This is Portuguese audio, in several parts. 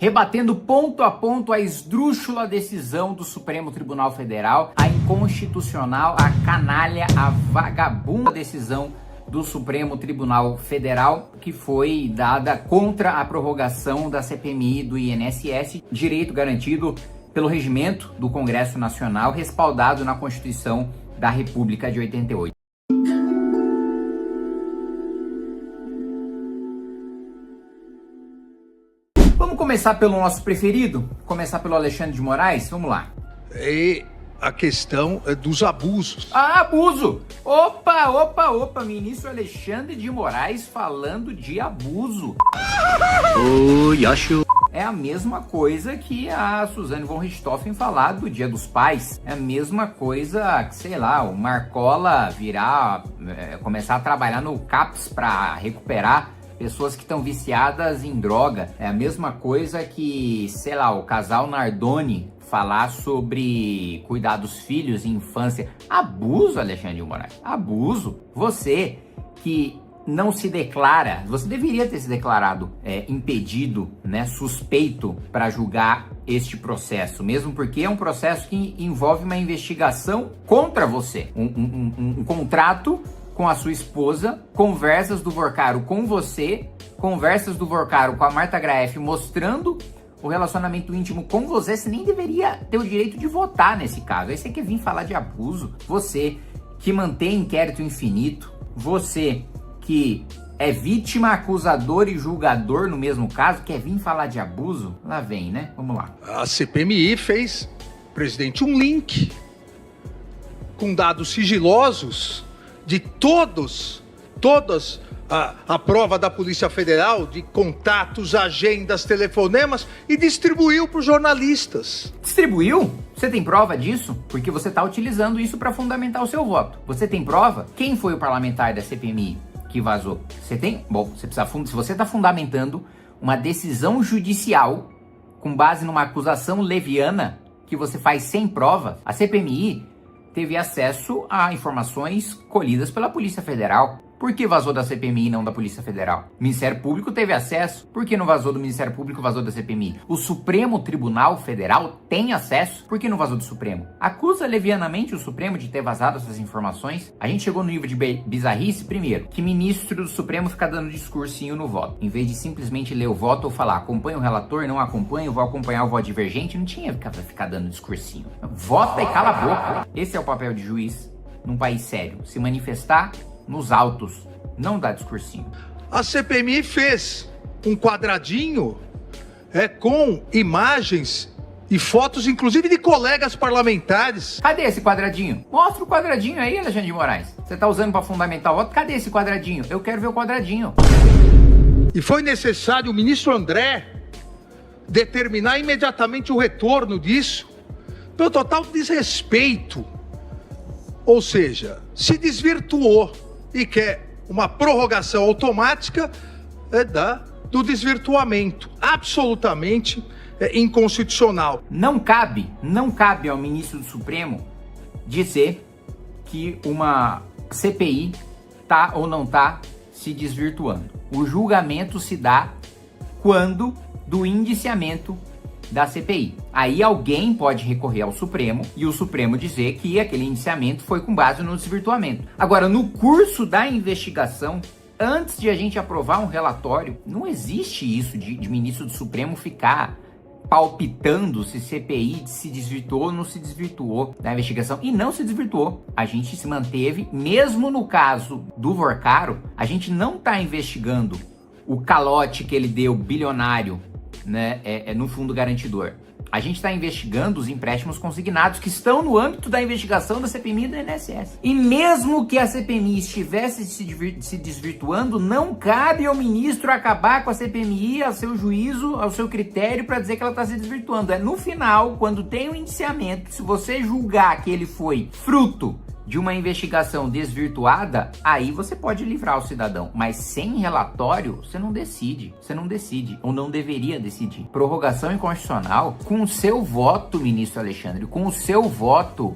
rebatendo ponto a ponto a esdrúxula decisão do Supremo Tribunal Federal, a inconstitucional, a canalha, a vagabunda decisão do Supremo Tribunal Federal, que foi dada contra a prorrogação da CPMI do INSS, direito garantido pelo regimento do Congresso Nacional, respaldado na Constituição da República de 88. Vamos começar pelo nosso preferido? Começar pelo Alexandre de Moraes? Vamos lá. E a questão dos abusos. Ah, abuso! Opa! Ministro Alexandre de Moraes falando de abuso. Oi, acho. É a mesma coisa que a Suzane von Richthofen falar do Dia dos Pais. É a mesma coisa que, sei lá, o Marcola começar a trabalhar no CAPS para recuperar pessoas que estão viciadas em droga. É a mesma coisa que, sei lá, o casal Nardoni falar sobre cuidar dos filhos e infância. Abuso, Alexandre de Moraes. Abuso. Você que não se declara, você deveria ter se declarado impedido, né, suspeito para julgar este processo, mesmo porque é um processo que envolve uma investigação contra você, um contrato com a sua esposa, conversas do Vorcaro com você, conversas do Vorcaro com a Marta Graeff mostrando o relacionamento íntimo com você. Você nem deveria ter o direito de votar nesse caso. Aí você quer vir falar de abuso? Você que mantém inquérito infinito, você que é vítima, acusador e julgador no mesmo caso, quer vir falar de abuso? Lá vem, né? Vamos lá. A CPMI fez, presidente, um link com dados sigilosos de todas a prova da Polícia Federal, de contatos, agendas, telefonemas, e distribuiu para os jornalistas. Distribuiu? Você tem prova disso? Porque você está utilizando isso para fundamentar o seu voto. Você tem prova? Quem foi o parlamentar da CPMI que vazou? Você tem? Bom, você precisa, se você está fundamentando uma decisão judicial com base numa acusação leviana que você faz sem prova, a CPMI teve acesso a informações colhidas pela Polícia Federal. Por que vazou da CPMI e não da Polícia Federal? O Ministério Público teve acesso. Por que não vazou do Ministério Público e vazou da CPMI? O Supremo Tribunal Federal tem acesso. Por que não vazou do Supremo? Acusa levianamente o Supremo de ter vazado essas informações? A gente chegou no nível de bizarrice, primeiro, que ministro do Supremo fica dando discursinho no voto. Em vez de simplesmente ler o voto ou falar, acompanha o relator, não acompanha, vou acompanhar o voto divergente, não tinha que ficar dando discursinho. Vota e cala a boca. Esse é o papel de juiz num país sério. Se manifestar nos autos, não dá discursinho. A CPMI fez um quadradinho com imagens e fotos, inclusive de colegas parlamentares. Cadê esse quadradinho? Mostra o quadradinho aí, Alexandre de Moraes. Você tá usando para fundamentar o voto? Cadê esse quadradinho? Eu quero ver o quadradinho. E foi necessário o ministro André determinar imediatamente o retorno disso, pelo total desrespeito. Ou seja, se desvirtuou e quer uma prorrogação automática do desvirtuamento. Absolutamente inconstitucional. Não cabe ao ministro do Supremo dizer que uma CPI tá ou não tá se desvirtuando. O julgamento se dá quando do indiciamento da CPI. Aí alguém pode recorrer ao Supremo e o Supremo dizer que aquele indiciamento foi com base no desvirtuamento. Agora, no curso da investigação, antes de a gente aprovar um relatório, não existe isso de ministro do Supremo ficar palpitando se CPI se desvirtuou ou não se desvirtuou da investigação. E não se desvirtuou. A gente se manteve, mesmo no caso do Vorcaro, a gente não está investigando o calote que ele deu bilionário, né, no fundo garantidor. A gente está investigando os empréstimos consignados que estão no âmbito da investigação da CPMI e do INSS. E mesmo que a CPMI estivesse se desvirtuando, não cabe ao ministro acabar com a CPMI, ao seu juízo, ao seu critério, para dizer que ela está se desvirtuando. É no final, quando tem um indiciamento, se você julgar que ele foi fruto de uma investigação desvirtuada, aí você pode livrar o cidadão. Mas sem relatório, você não decide. Você não decide, ou não deveria decidir. Prorrogação inconstitucional, com o seu voto, ministro Alexandre, com o seu voto,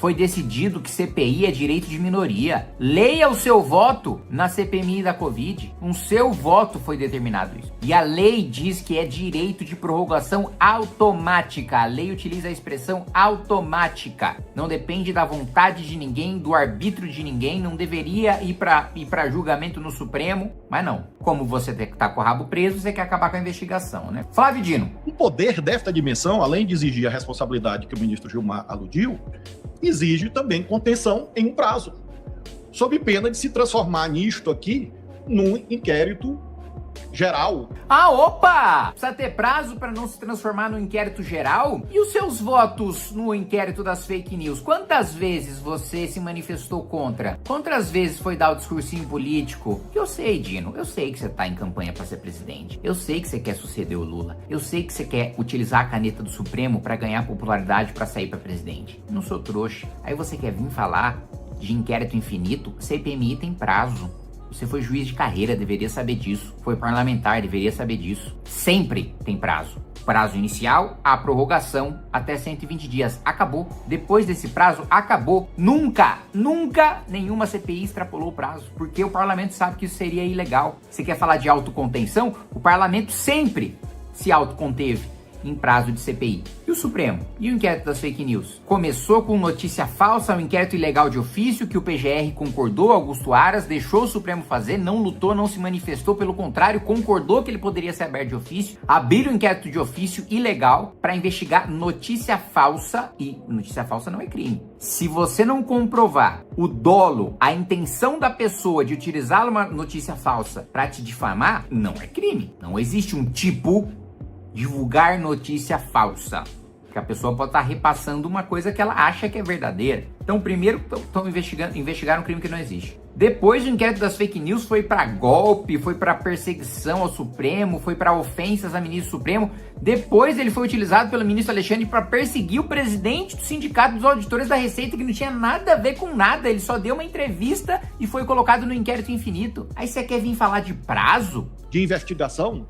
foi decidido que CPI é direito de minoria. Leia o seu voto na CPMI da Covid. Um seu voto foi determinado isso. E a lei diz que é direito de prorrogação automática. A lei utiliza a expressão automática. Não depende da vontade de ninguém, do arbítrio de ninguém. Não deveria ir para julgamento no Supremo. Mas não. Como você tá com o rabo preso, você quer acabar com a investigação, né? Flávio Dino. O poder desta dimensão, além de exigir a responsabilidade que o ministro Gilmar aludiu, exige também contenção em um prazo, sob pena de se transformar nisto aqui num inquérito geral. Ah, opa! Precisa ter prazo para não se transformar no inquérito geral? E os seus votos no inquérito das fake news? Quantas vezes você se manifestou contra? Quantas vezes foi dar o discursinho político? Eu sei, Dino, eu sei que você tá em campanha para ser presidente. Eu sei que você quer suceder o Lula. Eu sei que você quer utilizar a caneta do Supremo para ganhar popularidade para sair para presidente. Não sou trouxa. Aí você quer vir falar de inquérito infinito? CPMI tem prazo. Você foi juiz de carreira, deveria saber disso. Foi parlamentar, deveria saber disso. Sempre tem prazo. Prazo inicial, a prorrogação até 120 dias. Acabou. Depois desse prazo, acabou. Nunca nenhuma CPI extrapolou o prazo. Porque o parlamento sabe que isso seria ilegal. Você quer falar de autocontenção? O parlamento sempre se autoconteve em prazo de CPI. E o Supremo? E o inquérito das fake news? Começou com notícia falsa, um inquérito ilegal de ofício que o PGR concordou, Augusto Aras deixou o Supremo fazer, não lutou, não se manifestou, pelo contrário, concordou que ele poderia ser aberto de ofício, abriram um inquérito de ofício ilegal para investigar notícia falsa, e notícia falsa não é crime. Se você não comprovar o dolo, a intenção da pessoa de utilizar uma notícia falsa para te difamar, não é crime. Não existe um tipo divulgar notícia falsa, que a pessoa pode estar repassando uma coisa que ela acha que é verdadeira. Então, primeiro, estão investigaram um crime que não existe. Depois, o inquérito das fake news foi para golpe, foi para perseguição ao Supremo, foi para ofensas a ministro Supremo. Depois, ele foi utilizado pelo ministro Alexandre para perseguir o presidente do Sindicato dos Auditores da Receita, que não tinha nada a ver com nada. Ele só deu uma entrevista e foi colocado no inquérito infinito. Aí você quer vir falar de prazo? De investigação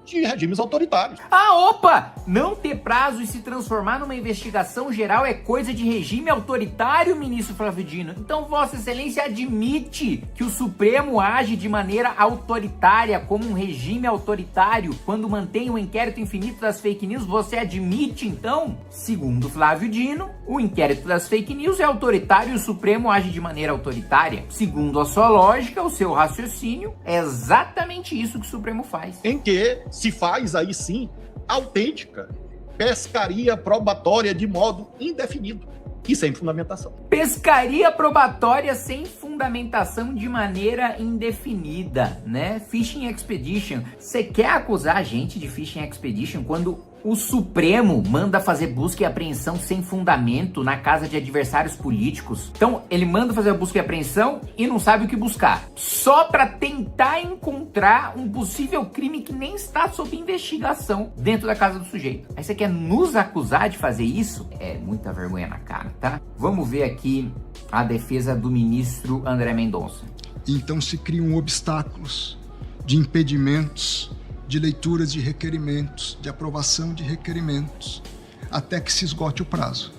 de regimes autoritários. Ah, opa! Não ter prazo e se transformar numa investigação geral é coisa de regime autoritário, ministro Flávio Dino. Então, Vossa Excelência admite que o Supremo age de maneira autoritária, como um regime autoritário, quando mantém o inquérito infinito das fake news? Você admite, então? Segundo Flávio Dino, o inquérito das fake news é autoritário e o Supremo age de maneira autoritária. Segundo a sua lógica, o seu raciocínio, é exatamente isso que o Supremo faz. Em que se faz aí sim autêntica pescaria probatória de modo indefinido e sem fundamentação. Pescaria probatória sem fundamentação de maneira indefinida, né? Fishing Expedition. Você quer acusar a gente de Fishing Expedition quando o Supremo manda fazer busca e apreensão sem fundamento na casa de adversários políticos? Então, ele manda fazer a busca e apreensão e não sabe o que buscar, só para tentar encontrar um possível crime que nem está sob investigação dentro da casa do sujeito. Aí você quer nos acusar de fazer isso? É muita vergonha na cara, tá? Vamos ver aqui a defesa do ministro André Mendonça. Então se criam obstáculos de impedimentos de leituras de requerimentos, de aprovação de requerimentos, até que se esgote o prazo.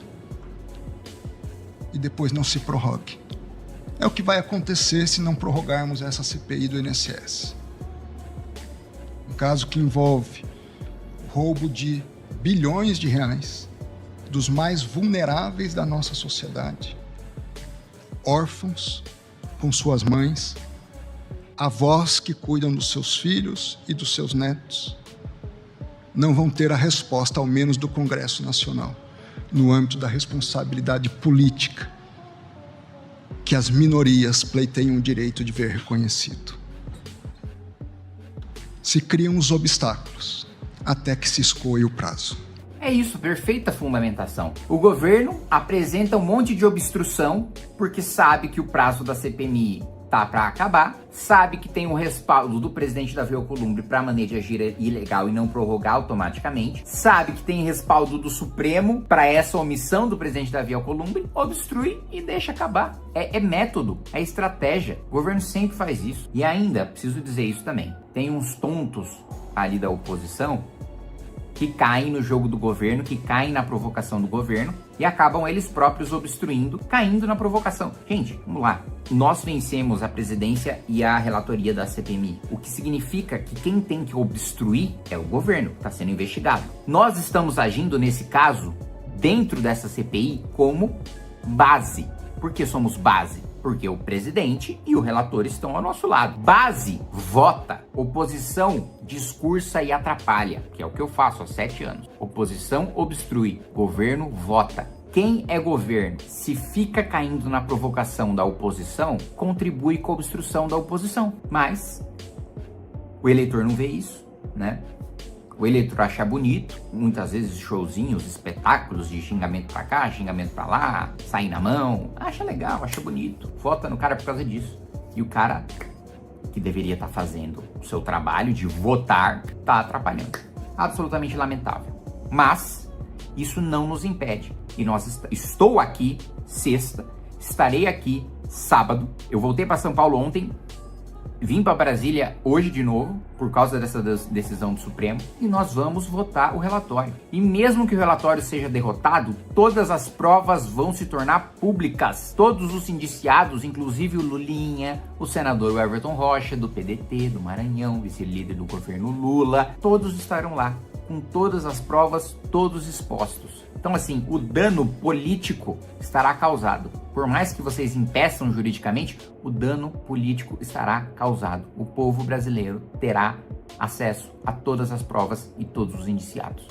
E depois não se prorrogue. É o que vai acontecer se não prorrogarmos essa CPI do INSS. Um caso que envolve roubo de bilhões de reais dos mais vulneráveis da nossa sociedade, órfãos com suas mães, avós que cuidam dos seus filhos e dos seus netos, não vão ter a resposta, ao menos do Congresso Nacional, no âmbito da responsabilidade política, que as minorias pleiteiam o direito de ver reconhecido. Se criam os obstáculos, até que se escoe o prazo. É isso, perfeita fundamentação. O governo apresenta um monte de obstrução, porque sabe que o prazo da CPMI tá para acabar, sabe que tem o respaldo do presidente Davi Alcolumbre para maneira de agir ilegal e não prorrogar automaticamente, sabe que tem respaldo do Supremo para essa omissão do presidente Davi Alcolumbre, obstrui e deixa acabar. É método, é estratégia. O governo sempre faz isso. E ainda, preciso dizer isso também, tem uns tontos ali da oposição que caem no jogo do governo, que caem na provocação do governo e acabam eles próprios obstruindo, caindo na provocação. Gente, vamos lá. Nós vencemos a presidência e a relatoria da CPMI, o que significa que quem tem que obstruir é o governo, que está sendo investigado. Nós estamos agindo, nesse caso, dentro dessa CPI como base. Por que somos base? Porque o presidente e o relator estão ao nosso lado. Base vota, oposição discursa e atrapalha, que é o que eu faço há 7 anos. Oposição obstrui, governo vota. Quem é governo, se fica caindo na provocação da oposição, contribui com a obstrução da oposição. Mas o eleitor não vê isso, né? O eleitor acha bonito, muitas vezes showzinhos, espetáculos de xingamento pra cá, xingamento pra lá, sair na mão, acha legal, acha bonito, vota no cara por causa disso. E o cara que deveria estar fazendo o seu trabalho de votar, tá atrapalhando. Absolutamente lamentável. Mas isso não nos impede. E estou aqui sexta, estarei aqui sábado. Eu voltei para São Paulo ontem, vim para Brasília hoje de novo, por causa dessa decisão do Supremo, e nós vamos votar o relatório. E mesmo que o relatório seja derrotado, todas as provas vão se tornar públicas. Todos os indiciados, inclusive o Lulinha, o senador Everton Rocha, do PDT, do Maranhão, vice-líder do governo Lula, todos estarão lá, com todas as provas, todos expostos. Então, assim, o dano político estará causado. Por mais que vocês impeçam juridicamente, o dano político estará causado. O povo brasileiro terá acesso a todas as provas e todos os indiciados.